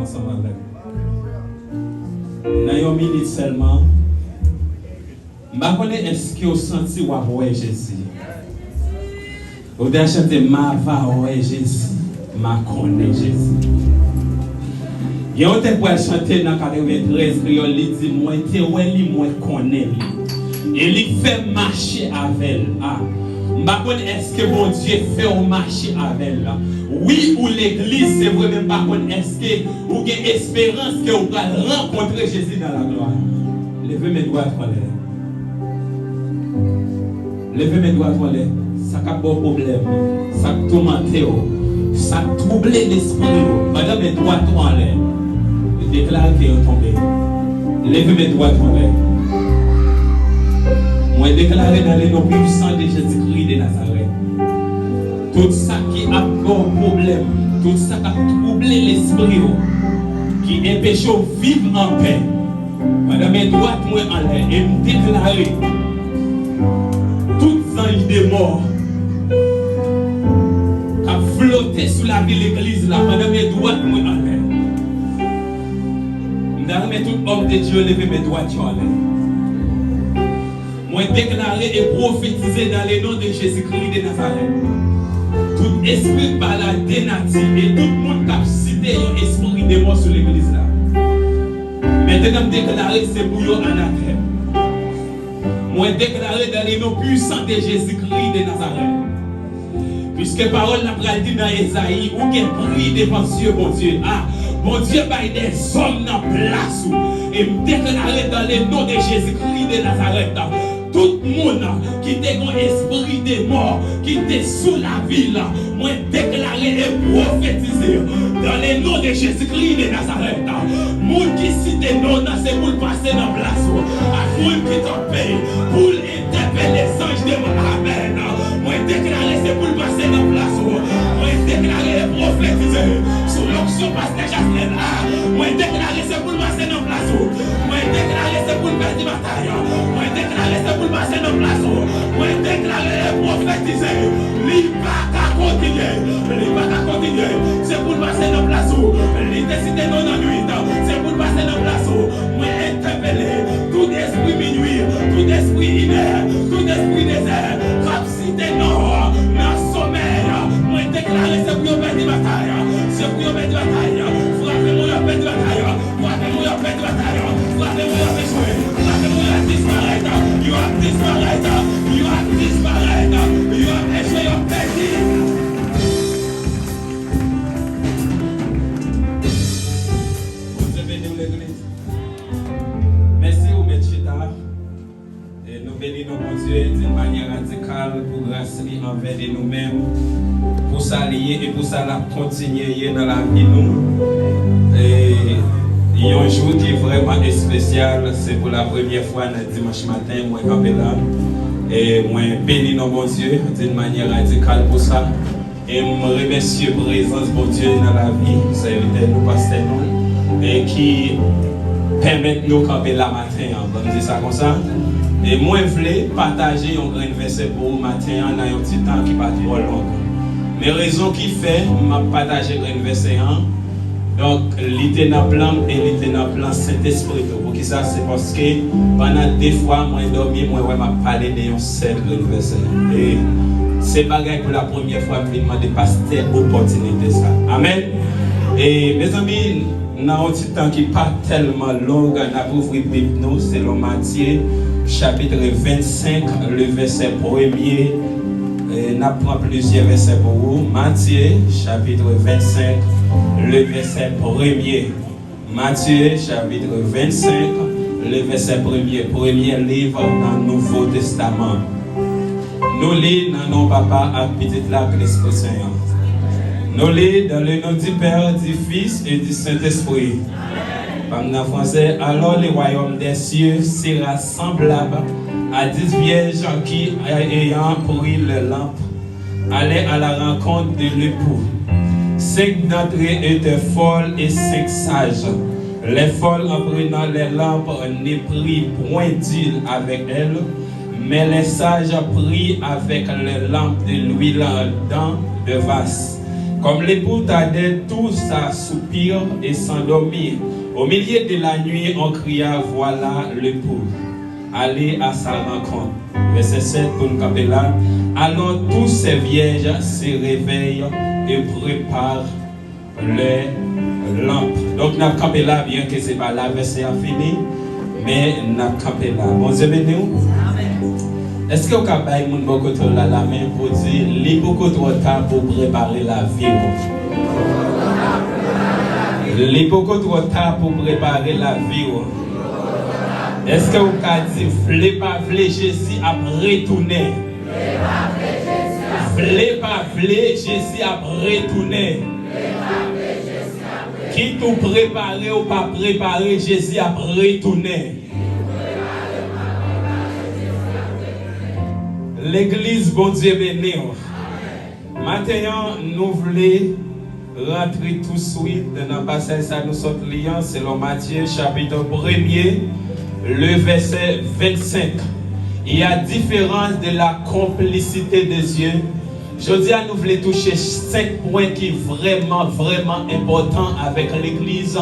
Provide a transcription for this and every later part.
ensemble avec nous. Dans une minute seulement, je ne sais pas est-ce que vous sentez ou vous Jésus. Vous devez chanter ma va Jésus, ma connaît Jésus. Il y a un tel pour chanter dans 93 créole, il dit moi te ouais moi connais lui. Et il fait marcher avec elle. Ah. Est-ce que mon Dieu fait un marché avec elle? Oui, ou l'église, c'est vrai, même par contre, est-ce que vous avez espérance que vous allez rencontrer Jésus dans la gloire? Levez mes doigts à l'air. Levez mes doigts à l'air. Ça n'a pas de problème. Ça tourmente. Ça trouble l'esprit. Madame, mes doigts à l'air. Je déclare que vous tombez. Levez mes doigts à l'air. Moi, déclaré dans les noms puissants de Jésus-Christ de Nazareth. Tout ça qui a un problème, tout ça qui a troublé l'esprit, qui empêche de vivre en paix. Madame, mes doigts moi en l'air et me déclarer tout ange de mort qui a flotté sous la vie de l'église là. Madame, mes doigts moi en l'air. Madame, tout homme de Dieu lever mes doigts en l'air. Moi déclarer et prophétiser dans le nom de Jésus-Christ de Nazareth. Tout esprit baladé natif et tout le monde qui a cité un esprit de mort sur l'église là. Maintenant, déclarer c'est pour eux anathème. Moi déclarer dans le nom puissant de Jésus-Christ de Nazareth. Puisque parole la dit dans Esaïe, où qu'elle prie devant Dieu, mon Dieu. Ah, mon Dieu, il y a des hommes dans place. Et me déclarer dans le nom de Jésus-Christ de Nazareth. Tout le monde qui était un esprit de mort, qui était sous la ville, moi déclarer et prophétiser dans le nom de Jésus-Christ de Nazareth. Moun qui cite non, c'est pour passer dans la place. À moun qui t'en paye, pour interpeller les anges de mon Amen. Moi déclarer c'est pour passer dans la place. Moi déclarer et prophétiser sur l'onction pasteur Jasmin. Moi déclarer c'est pour passer dans la place. Moi déclarer c'est pour perdre la bataille. Moi déclarer c'est pour passer dans la place. Moi déclarer et prophétiser. Li pas qu'à continuer. Li pas qu'à continuer. C'est pour passer dans la place. Li décide non en nuit. C'est pour passer dans la place. Moi interpeller tout esprit minuit, tout esprit inert, tout esprit désert. Capacité non, dans sommeil. Moi déclarer c'est pour perdre la bataille. C'est pour perdre la bataille. Frappez-moi perdre la bataille. Frappez-moi perdre la bataille. Frappez-moi échouer. Frappez-moi disparaître. You have disparaître. You have disparaître. You have échoué, you have perdu. Vous avez béni l'église. Merci au maître Chita. Et nous bénissons mon Dieu d'une manière radicale pour grâce envers nous-mêmes. Pour s'allier et pour ça la continuer dans la vie nous. Et il y a un jour qui est vraiment spécial, c'est pour la première fois le dimanche matin, moi campé là. Et moi bénis nos bon Dieu d'une manière radicale pour ça. Et je remercie la présence de Dieu dans la vie, ça évite nous pasteur et qui permet nous camper là matin, on dit ça comme ça. Et moi je voulais partager un grand verset pour vous matin dans un petit temps qui pas trop long. Mais raison qui fait m'a partager un verset donc l'idée dans plan et l'idée dans plan Saint-Esprit. Pour qui ça c'est parce que pendant des fois moi dormi moi m'a parlé de un seul verset. Et c'est bagaille pour la première fois que je demande pasteur opportunité ça. Amen. Et mes amis, dans un petit temps qui pas tellement long, on a ouvert Bible nous selon Matthieu chapitre 25 le verset 1er. Nous avons plusieurs versets pour vous. Matthieu, chapitre 25, le verset 1er. Matthieu, chapitre 25, le verset 1er. Premier livre dans le Nouveau Testament. Nous lisons dans nos papas à petite la l'Esprit Saint. Nous lisons dans le nom du Père, du Fils et du Saint-Esprit. Comme dans le français, alors le royaume des cieux sera semblable à 10 vierges qui, ayant pris le lampe, allaient à la rencontre de l'époux. 5 d'entre eux étaient folles et 5 sages. Les folles, en prenant les lampes, ne prirent point d'huile avec elles, mais les sages prirent avec les lampes de l'huile dans de vases. Comme l'époux tardait tous à soupir et s'endormir. Au milieu de la nuit, on cria, voilà l'époux. Allez à sa rencontre. Verset 7 pour nous camper là. Alors tous ces vierges se réveillent et préparent les lampes. Donc nous campé là, bien que ce n'est pas là, verset a fini, mais nous campé là. Bon Dieu béni. Est-ce que vous avez beaucoup de la main pour dire, il y a beaucoup trop tard pour préparer la vie? Il y a beaucoup trop tard pour préparer la vie. Est-ce que vous avez dit, voulez pas, voulez Jésus a retourné? Voulez pas, voulez Jésus a retourné? Qui tout préparé ou pas préparé, Jésus a retourné? L'église, bon Dieu béni. Maintenant, nous voulons rentrer tout de suite dans le passage ça nous sommes liés selon Matthieu chapitre 1er, le verset 25. Il y a différence de la complicité de Dieu. Je dis à nous voulons toucher 5 points qui sont vraiment importants avec l'église.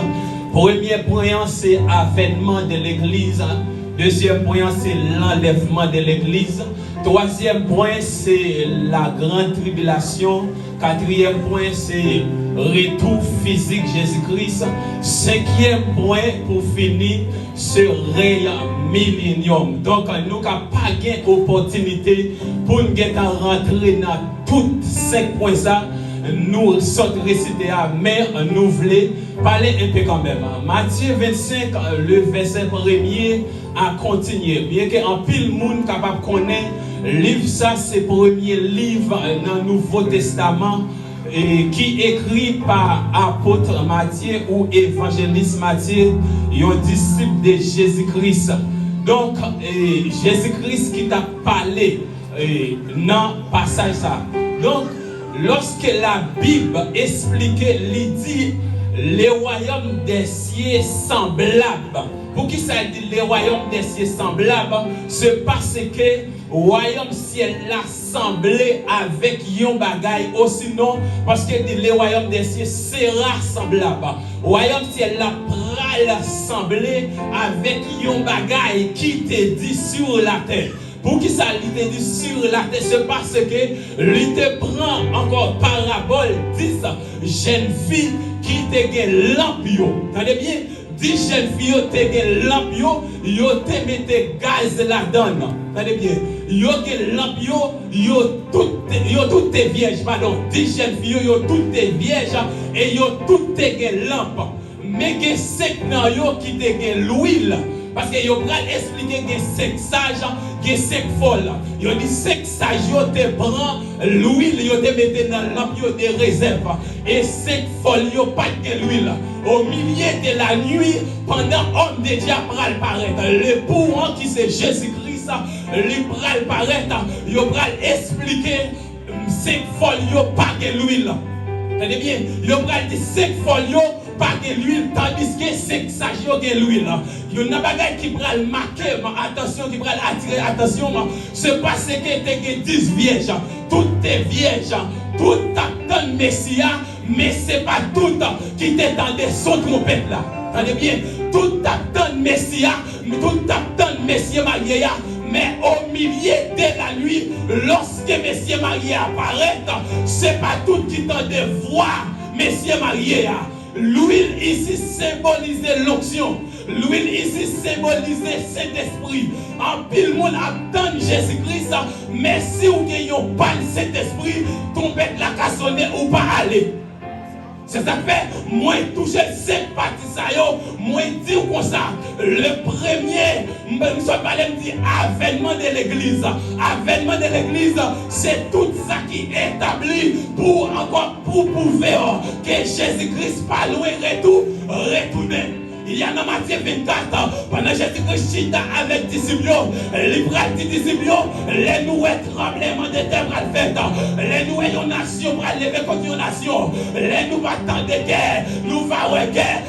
Premier point, c'est l'avènement de l'église. Deuxième point, c'est l'enlèvement de l'église. Troisième point, c'est la grande tribulation. Quatrième point, c'est retour physique Jésus-Christ. Cinquième point, pour finir, c'est règne millénium. Donc, nous n'avons pas d'opportunité pour nous rentrer dans tous 5 points. Nous sommes récités à mais nous voulons parler un peu quand même. Matthieu 25, le verset 1er a continué. Bien qu'en pile monde capable de connaître, livre ça c'est le premier livre dans le Nouveau Testament qui est écrit par apôtre Matthieu ou évangéliste Matthieu, un disciple de Jésus-Christ. Donc, Jésus-Christ qui t'a parlé dans le passage ça. Donc, lorsque la Bible expliquait, il dit les royaumes des cieux semblables. Pour qui ça dit les royaumes des cieux semblables? C'est parce que royaume ciel l'a semblé avec yon bagay, ou sinon parce que les royaumes des cieux sera semblable. Royaume ciel l'a pral semblé avec yon bagay qui te dit sur la terre. Pour qui ça lui te dit sur la terre? C'est parce que lui te prend encore parabole 10 jeunes filles qui te gen lampio. T'entendez bien? 10 jeunes filles te gen lampio, yo te mette gaz là-dedans. T'entendez bien? Yo gen lampio, yo toutes vierges, pardon. 10 jeunes filles, yo toutes vierges et yo toutes gen lampe. Mais gen 5 nan yo qui te gen l'huile. Parce que yo pral expliquer que 5 sages, que 5 folles. Yo dit 5 sages yo te prend l'huile, yo te mette dans lampe yo de réserve. Et 5 folles yo pas de l'huile. Au milieu de la nuit, pendant homme de Dieu pral paraître, le pour qui c'est Jésus-Christ, lui pral paraître, yo pral expliquer 5 folles yo pas de l'huile. Tenez bien, yo pral dit 5 folles yo pas de l'huile, tandis que 5 sages yo de l'huile. Il y a un bagage qui pral marquer, attention, qui pral attirer attention, c'est parce que tu 10 vierges, toutes tes vierges, tout attend Messia, mais c'est pas tout qui t'attendait son trompette là. Attendez bien, tout attend Messia, tout attend Messia marié, mais au milieu de la nuit, lorsque Messia marié apparaît, c'est pas tout qui t'attendait voir Messia marié. L'huile ici symbolisait l'onction. L'huile ici symbolisait Saint-Esprit. En pile monde attend Jésus-Christ, mais si vous n'avez pas le Saint-Esprit, tombez la cassonner ou pas aller. C'est ça fait, moi toucher 5 parties, moi dire comme ça. Le premier, nous sommes allés me dire avènement de l'église. Avènement de l'église, c'est tout ça qui est établi pour encore pour prouver que Jésus-Christ pas loin retourner. Il y a dans Matthieu 24, pendant Jésus-Christ chita avec disciples, les disciples, les nouets tremblements de terre à faire, les nouets une nation pour lever contre une nation, les nous va attendre guerre, nous va guerre.